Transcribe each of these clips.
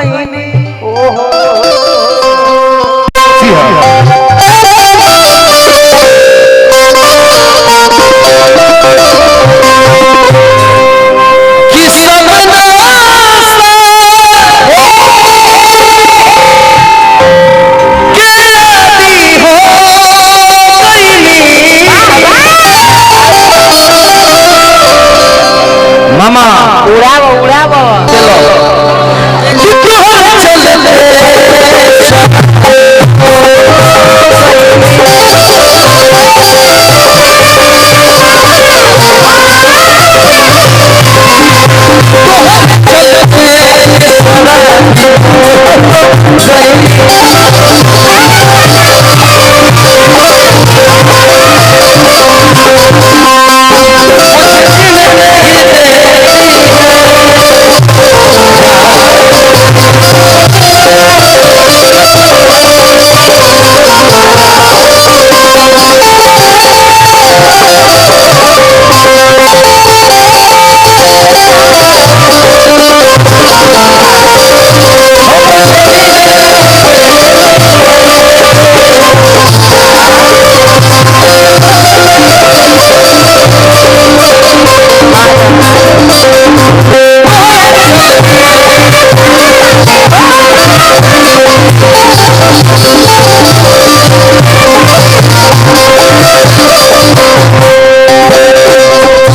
गईनी। ओहो मामा उड़ाव उड़ाव चलो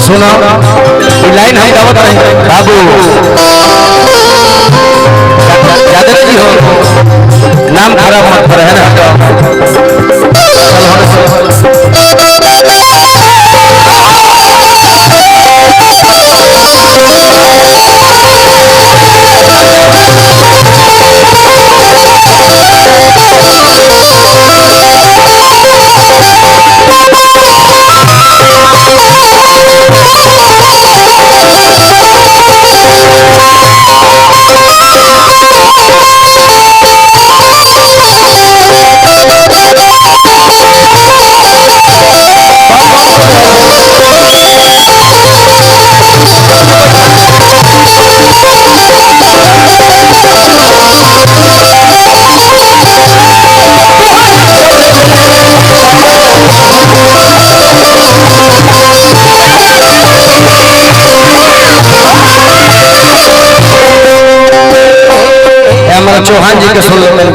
सुनो लाइन हम गावत रहे बाबू यादव जी हो नाम खराब मत कर है ना चौहान जी के सुन लेते हैं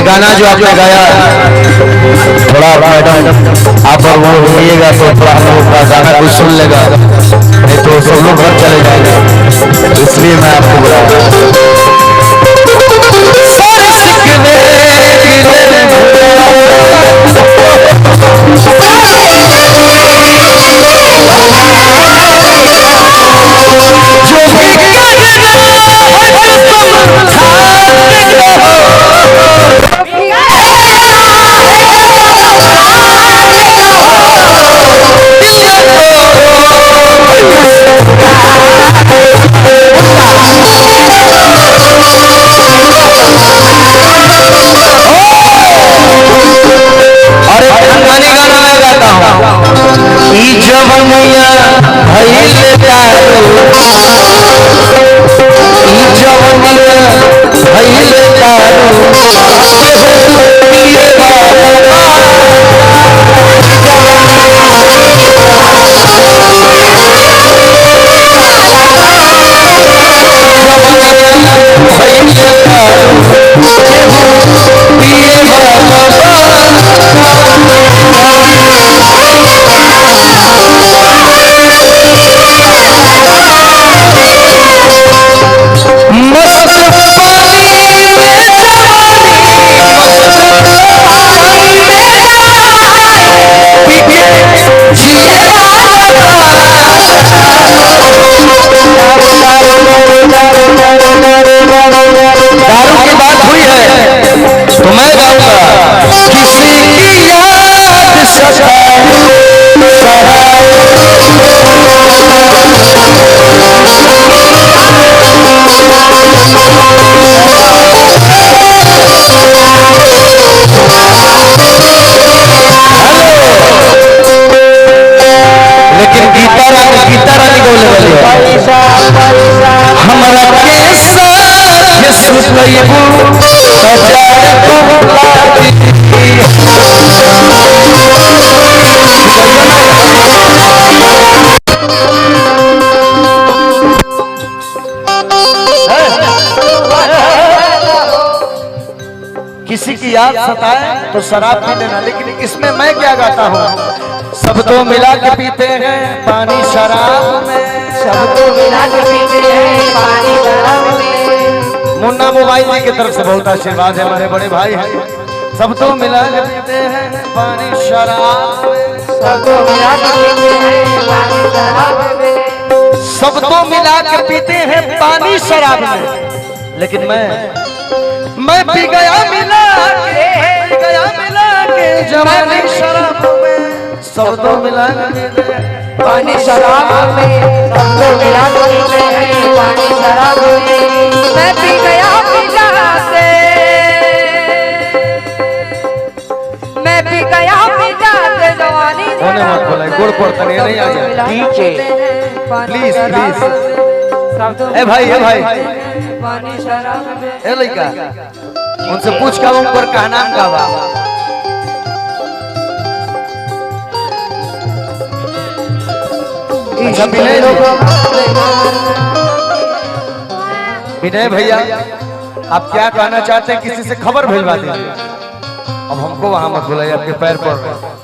गाना जो आपने गाया थोड़ा मैडम आप और वो होइएगा तो थोड़ा हम लोग का गाना कुछ सुन लेगा, नहीं तो सब लोग घर चले जाएंगे, इसलिए मैं आपको बुला हमारा के साथ सुतइबू हजार को लागी किसी की याद सताए तो शराब पी लेना, लेकिन इसमें मैं क्या गाता हूँ, सब तो मिला के पीते हैं पानी शराब में, सब तो मिला के पीते हैं पानी शराब में। मुन्ना मोबाइल जी की तरफ से बहुत आशीर्वाद है, हमारे बड़े भाई हैं। सब तो मिला के पीते हैं पानी शराब में, सब तो मिला के पीते हैं पानी शराब में, सब तो मिला के पीते हैं पानी शराब में, लेकिन मैं पी गया मिला के जवानी शराब में, सब तो मिला के पानी शराब में, सब तो मिला के पीते हैं पानी शराब में। मैं पी गया मिला के, मैं पी गया मिला के जवानी होने मत बोले गुड़ पड़ता नहीं आ जाए नीचे प्लीज प्लीज। ए भाई पानी शराब में, ए लड़का उनसे पूछ का ऊपर का नाम का बा, अच्छा विनय भैया आप क्या कहना चाहते हैं, किसी से खबर भेजवा दीजिए, अब हमको वहां मत बुलाइए, आपके पैर पड़ रहे हैं।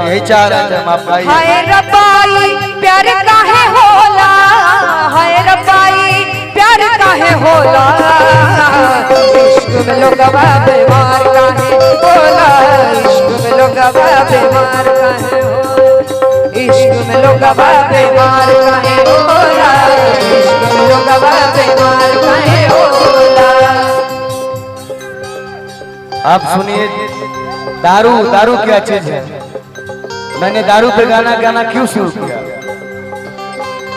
यही चाह रहे थे हम आपका। हाय रब्बाई प्यार काहे होला, हाय रब्बाई प्यार काहे होला, इश्क में लोगवा बीमार काहे होला, इश्क में लोगवा बीमार काहे होला, इश्क में लोगवा बीमार काहे होला, इश्क में लोगवा बीमार काहे होला। आप सुनिए, दारू क्या चीज है, मैंने दारू पे गाना क्यों शुरू किया,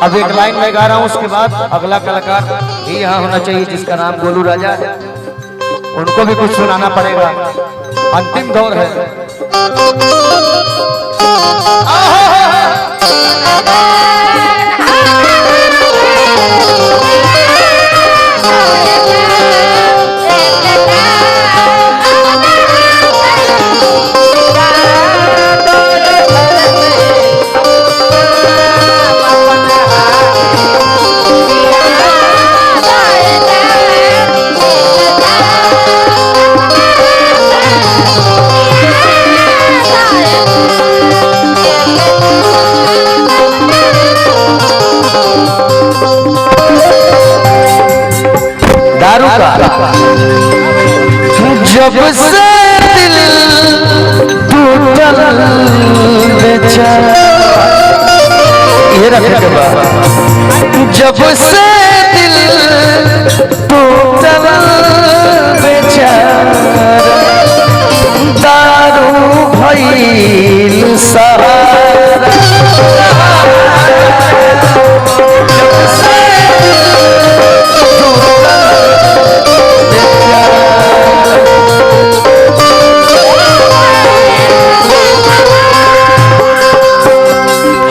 अब एक लाइन में गा रहा हूं, उसके बाद अगला कलाकार ही यहाँ होना चाहिए जिसका नाम गोलू राजा है, उनको भी कुछ सुनाना पड़ेगा, अंतिम दौर है। जब से दिल टूटल बेचारा, ये रखे के बाद, जब से दिल टूटल बेचारा, दारू भइल सहारा,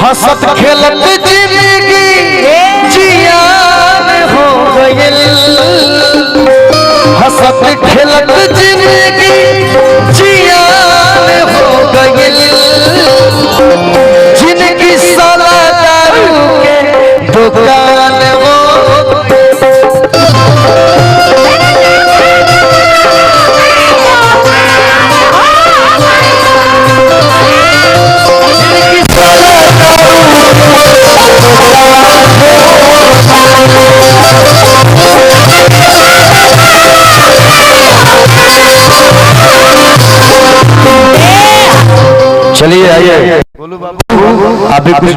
हंसत खेलत जिंदगी जियान हो गइल, हंसत खेलत जिंदगी जियान हो गइल, जिनकी साला दारू के दुकान हो चलिए आइए आप भी कुछ